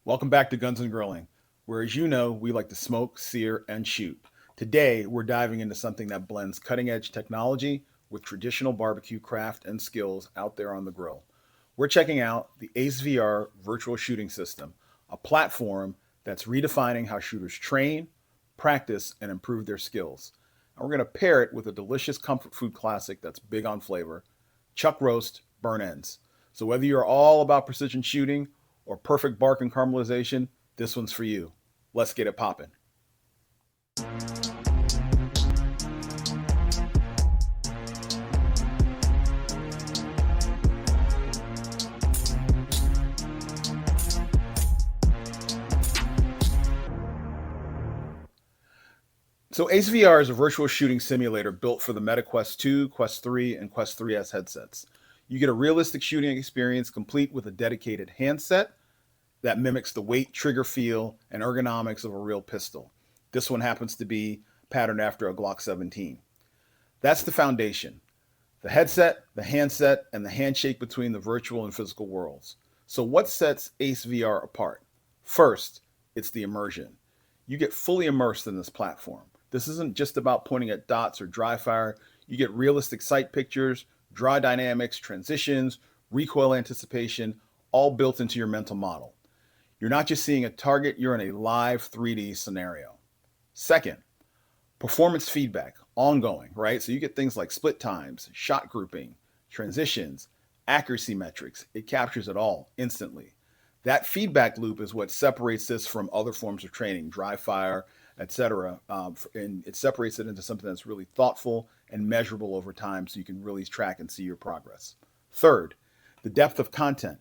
Welcome back to Guns and Grilling, where, as you know, we like to smoke, sear, and shoot. Today, we're diving into something that blends cutting edge technology with traditional barbecue craft and skills out there on the grill. We're checking out the Ace VR virtual shooting system, a platform that's redefining how shooters train, practice, and improve their skills. And we're going to pair it with a delicious comfort food classic that's big on flavor, chuck roast burn ends. So, whether you're all about precision shooting or perfect bark and caramelization, this one's for you. Let's get it popping. So Ace VR is a virtual shooting simulator built for the Meta Quest 2, Quest 3, and Quest 3S headsets. You get a realistic shooting experience complete with a dedicated handset that mimics the weight, trigger feel, and ergonomics of a real pistol. This one happens to be patterned after a Glock 17. That's the foundation: the headset, the handset, and the handshake between the virtual and physical worlds. So, what sets Ace VR apart? First, it's the immersion. You get fully immersed in this platform. This isn't just about pointing at dots or dry fire. You get realistic sight pictures, draw dynamics, transitions, recoil anticipation, all built into your mental model. You're not just seeing a target, you're in a live 3D scenario. Second, performance feedback, ongoing, right? So you get things like split times, shot grouping, transitions, accuracy metrics. It captures it all instantly. That feedback loop is what separates this from other forms of training, dry fire, etc. And it separates it into something that's really thoughtful and measurable over time so you can really track and see your progress. Third, the depth of content.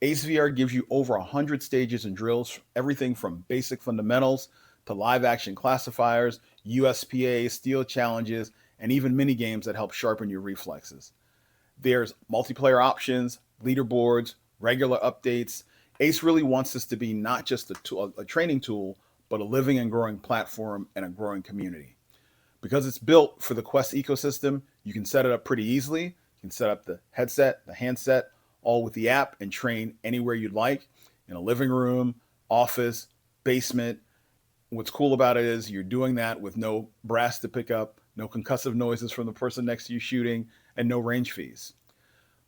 Ace VR gives you over 100 stages and drills, everything from basic fundamentals to live action classifiers, USPA, steel challenges, and even mini games that help sharpen your reflexes. There's multiplayer options, leaderboards, regular updates. Ace really wants this to be not just a training tool, but a living and growing platform and a growing community. Because it's built for the Quest ecosystem, you can set it up pretty easily. You can set up the headset, the handset, all with the app and train anywhere you'd like, in a living room, office, basement. What's cool about it is you're doing that with no brass to pick up, no concussive noises from the person next to you shooting, and no range fees.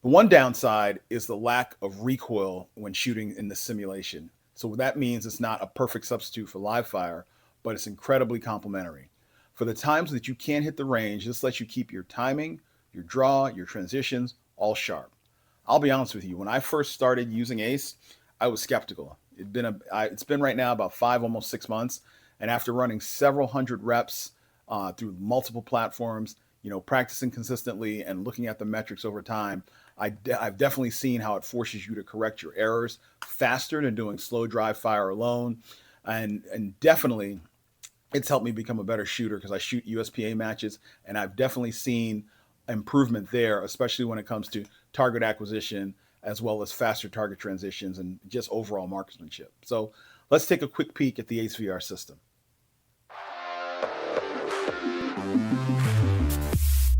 The one downside is the lack of recoil when shooting in the simulation. So that means it's not a perfect substitute for live fire, but it's incredibly complementary. For the times that you can't hit the range, this lets you keep your timing, your draw, your transitions all sharp. I'll be honest with you, when I first started using Ace, I was skeptical. It's been right now about 5, almost 6 months, and after running several hundred reps through multiple platforms, practicing consistently and looking at the metrics over time, I've definitely seen how it forces you to correct your errors faster than doing slow dry fire alone, and definitely it's helped me become a better shooter because I shoot USPA matches, and I've definitely seen improvement there, especially when it comes to target acquisition as well as faster target transitions and just overall marksmanship. So let's take a quick peek at the Ace VR system.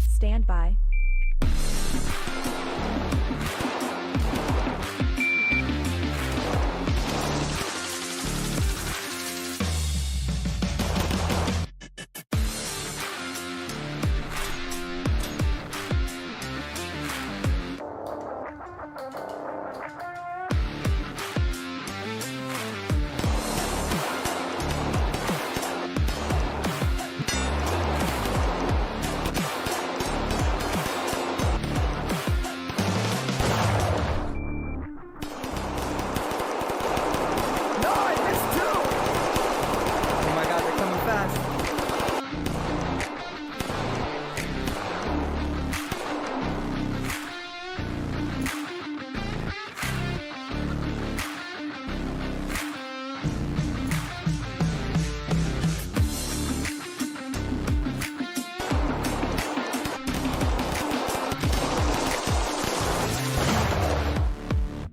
Stand by.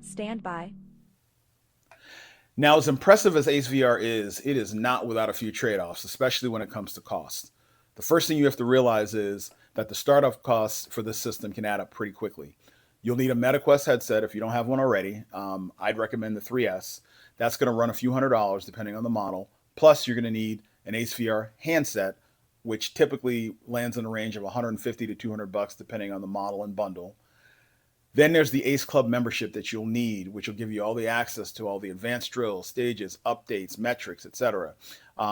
Stand by. Now, as impressive as Ace VR is, it is not without a few trade-offs, especially when it comes to cost. The first thing you have to realize is that the startup costs for this system can add up pretty quickly. You'll need a MetaQuest headset if you don't have one already. I'd recommend the 3S. That's going to run a few $100s depending on the model. Plus, you're going to need an Ace VR handset, which typically lands in a range of 150 to 200 bucks depending on the model and bundle. Then there's the Ace Club membership that you'll need, which will give you all the access to all the advanced drills, stages, updates, metrics, etc.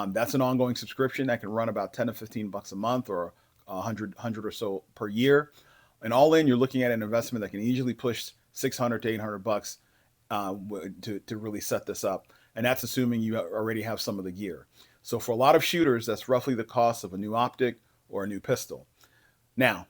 That's an ongoing subscription that can run about 10 to 15 bucks a month or 100 or so per year. And all in, you're looking at an investment that can easily push 600 to 800 bucks to really set this up. And that's assuming you already have some of the gear. So for a lot of shooters, that's roughly the cost of a new optic or a new pistol. Now,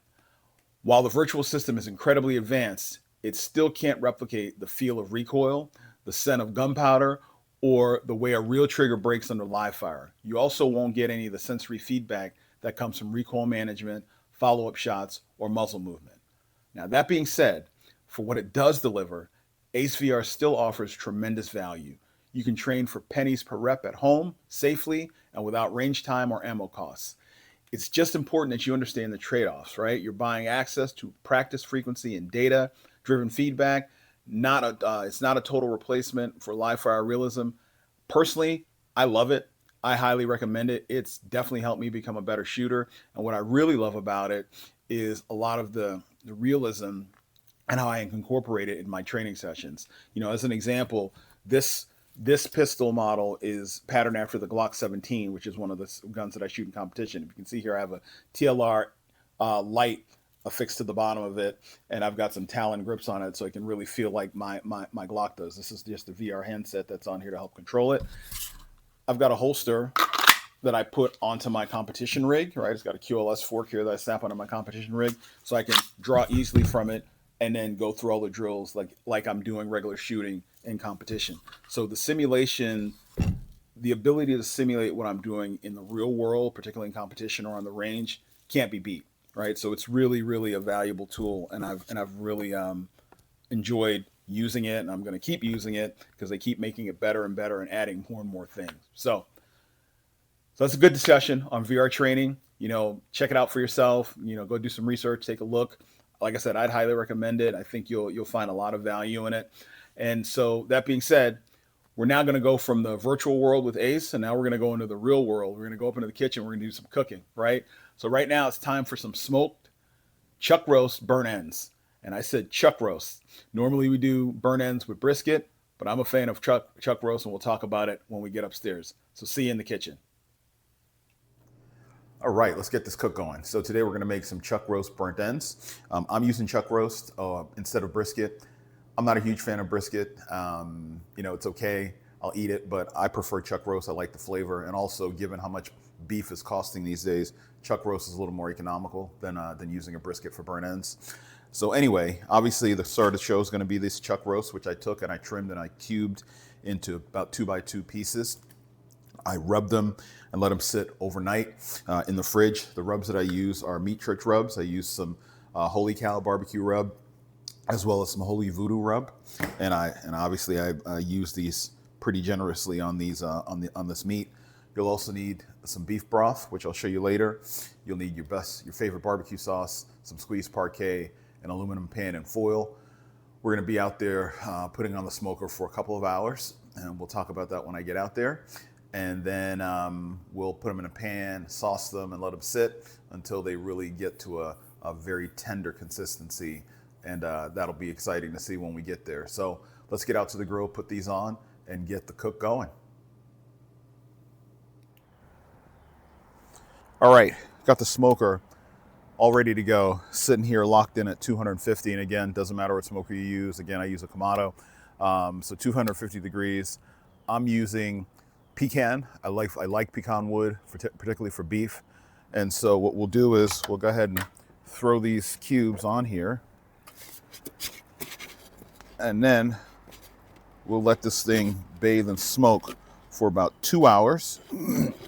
while the virtual system is incredibly advanced, it still can't replicate the feel of recoil, the scent of gunpowder, or the way a real trigger breaks under live fire. You also won't get any of the sensory feedback that comes from recoil management, follow-up shots, or muzzle movement. Now, that being said, for what it does deliver, Ace VR still offers tremendous value. You can train for pennies per rep at home, safely, and without range time or ammo costs. It's just important that you understand the trade-offs, right? You're buying access to practice frequency and data-driven feedback. It's not a total replacement for live fire realism. Personally, I love it. I highly recommend it. It's definitely helped me become a better shooter. And what I really love about it is a lot of the realism and how I incorporate it in my training sessions. You know, as an example, this pistol model is patterned after the Glock 17, which is one of the guns that I shoot in competition. If you can see here, I have a TLR light affixed to the bottom of it, and I've got some Talon grips on it so it can really feel like my Glock does. This is just a VR handset that's on here to help control it. I've got a holster that I put onto my competition rig, right? It's got a QLS fork here that I snap onto my competition rig so I can draw easily from it and then go through all the drills like I'm doing regular shooting in competition. So the simulation, the ability to simulate what I'm doing in the real world, particularly in competition or on the range, can't be beat, right? So it's really, really a valuable tool, and I've really enjoyed using it, and I'm going to keep using it because they keep making it better and better and adding more and more things. So that's a good discussion on VR training. You know, check it out for yourself. You know, go do some research, take a look. Like I said, I'd highly recommend it. I think you'll find a lot of value in it. And so that being said, we're now going to go from the virtual world with Ace, and now we're going to go into the real world. We're going to go up into the kitchen. We're going to do some cooking, right? So right now it's time for some smoked chuck roast burnt ends. And I said chuck roast. Normally we do burnt ends with brisket, but I'm a fan of chuck roast, and we'll talk about it when we get upstairs. So see you in the kitchen. All right, let's get this cook going. So today we're going to make some chuck roast burnt ends. I'm using chuck roast instead of brisket. I'm not a huge fan of brisket. You know, it's okay. I'll eat it, but I prefer chuck roast. I like the flavor. And also, given how much beef is costing these days, chuck roast is a little more economical than using a brisket for burnt ends. So anyway, obviously the start of the show is going to be this chuck roast, which I took and I trimmed and I cubed into about 2x2 pieces. I rubbed them and let them sit overnight in the fridge. The rubs that I use are Meat Church rubs. I use some Holy Cow barbecue rub, as well as some Holy Voodoo rub, and obviously I use these pretty generously on these on this meat. You'll also need some beef broth, which I'll show you later. You'll need your favorite barbecue sauce, some squeezed parquet, an aluminum pan and foil. We're going to be out there putting on the smoker for a couple of hours, and we'll talk about that when I get out there. And then we'll put them in a pan, sauce them, and let them sit until they really get to a very tender consistency. And that'll be exciting to see when we get there. So let's get out to the grill, put these on, and get the cook going. All right, got the smoker all ready to go, sitting here locked in at 250. And again, doesn't matter what smoker you use. Again, I use a Kamado, so 250 degrees. I'm using pecan. I like pecan wood, particularly for beef. And so what we'll do is we'll go ahead and throw these cubes on here. And then we'll let this thing bathe in smoke for about 2 hours.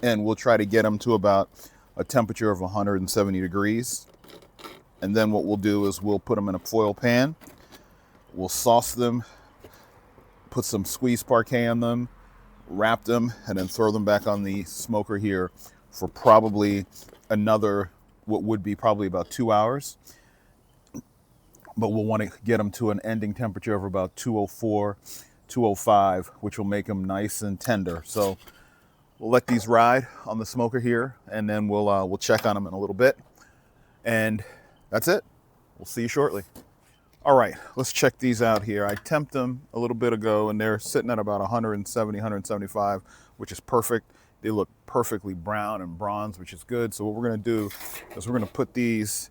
And we'll try to get them to about a temperature of 170 degrees. And then what we'll do is we'll put them in a foil pan. We'll sauce them, put some squeezed parquet on them, wrap them, and then throw them back on the smoker here for probably another, what would be probably about 2 hours. but we'll want to get them to an ending temperature of about 204, 205, which will make them nice and tender. So we'll let these ride on the smoker here, and then we'll check on them in a little bit. And that's it. We'll see you shortly. All right, let's check these out here. I temped them a little bit ago, and they're sitting at about 170, 175, which is perfect. They look perfectly brown and bronze, which is good. So what we're gonna do is we're gonna put these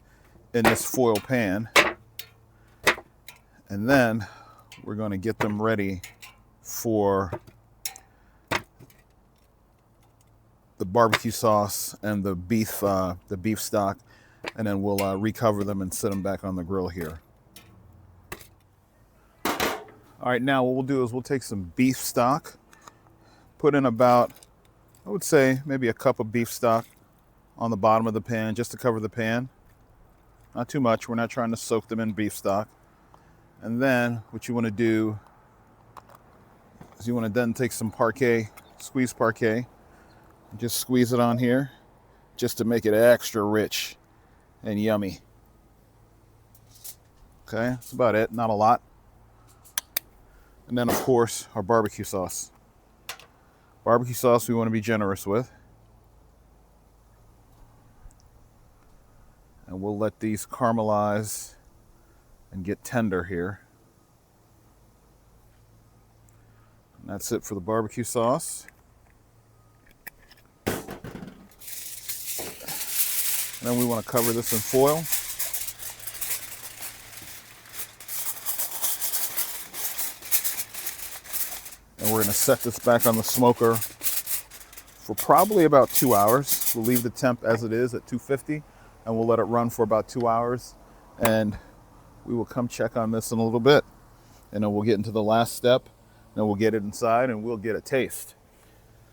in this foil pan, and then we're gonna get them ready for the barbecue sauce and the beef stock, and then we'll recover them and set them back on the grill here. All right, now what we'll do is we'll take some beef stock, put in about, I would say, maybe a cup of beef stock on the bottom of the pan just to cover the pan. Not too much. We're not trying to soak them in beef stock. And then what you want to do is you want to then take some parquet, squeeze parquet, and just squeeze it on here just to make it extra rich and yummy. Okay, that's about it. Not a lot. And then, of course, our barbecue sauce. Barbecue sauce we want to be generous with. And we'll let these caramelize and get tender here. And that's it for the barbecue sauce. And then we want to cover this in foil. And we're going to set this back on the smoker for probably about 2 hours. We'll leave the temp as it is at 250, and we'll let it run for about 2 hours. And we will come check on this in a little bit. And then we'll get into the last step, and then we'll get it inside, and we'll get a taste.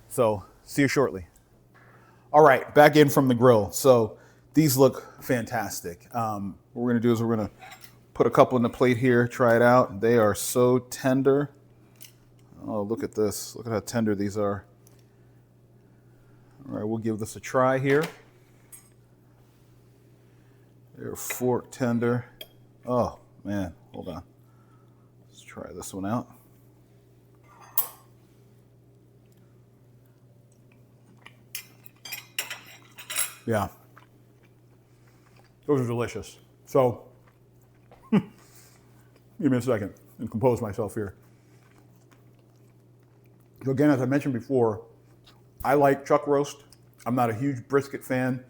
So, see you shortly. All right, back in from the grill. So, these look fantastic. What we're going to do is we're going to put a couple in the plate here, try it out. They are so tender. Oh, look at this. Look at how tender these are. All right, we'll give this a try here. They're fork tender. Oh, man, hold on. Let's try this one out. Yeah. Those are delicious. So, give me a second and compose myself here. So again, as I mentioned before, I like chuck roast. I'm not a huge brisket fan.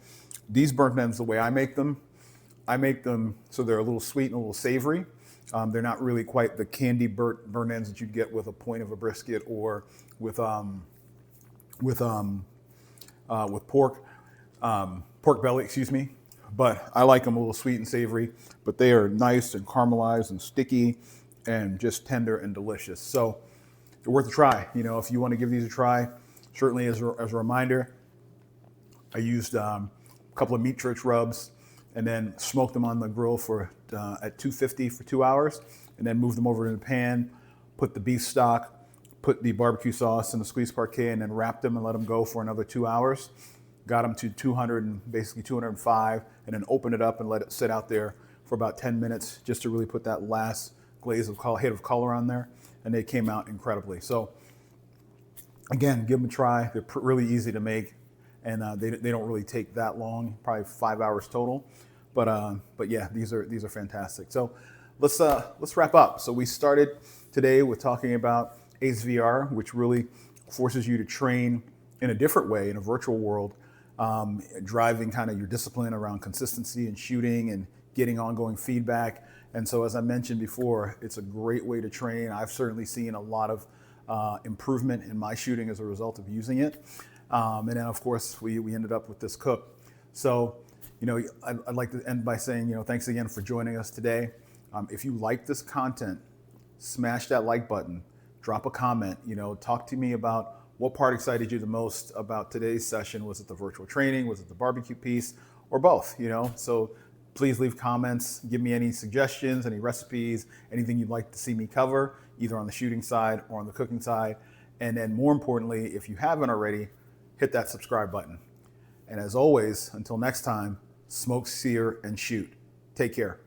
These burnt ends, the way I make them so they're a little sweet and a little savory. They're not really quite the candy burnt ends that you'd get with a point of a brisket or with pork belly, excuse me. But I like them a little sweet and savory. But they are nice and caramelized and sticky and just tender and delicious. So they're worth a try. You know, if you want to give these a try, certainly as a reminder, I used a couple of meat church rubs and then smoked them on the grill for at 250 for 2 hours, and then moved them over to the pan, put the beef stock, put the barbecue sauce and the squeezed parquet, and then wrapped them and let them go for another 2 hours. Got them to 200 and basically 205, and then opened it up and let it sit out there for about 10 minutes just to really put that last glaze of hit of color on there, and they came out incredibly. So again, give them a try. They're really easy to make, and they don't really take that long, probably 5 hours total. But yeah, these are fantastic. So let's wrap up. So we started today with talking about ACE VR, which really forces you to train in a different way in a virtual world, driving kind of your discipline around consistency and shooting and getting ongoing feedback. And so, as I mentioned before, it's a great way to train. I've certainly seen a lot of improvement in my shooting as a result of using it. And then, of course, we ended up with this cook. So, you know, I'd like to end by saying, you know, thanks again for joining us today. If you like this content, smash that like button, drop a comment, you know, talk to me about what part excited you the most about today's session. Was it the virtual training? Was it the barbecue piece? Or both, you know? So please leave comments, give me any suggestions, any recipes, anything you'd like to see me cover, either on the shooting side or on the cooking side. And then more importantly, if you haven't already, hit that subscribe button. And as always, until next time, smoke, sear, and shoot. Take care.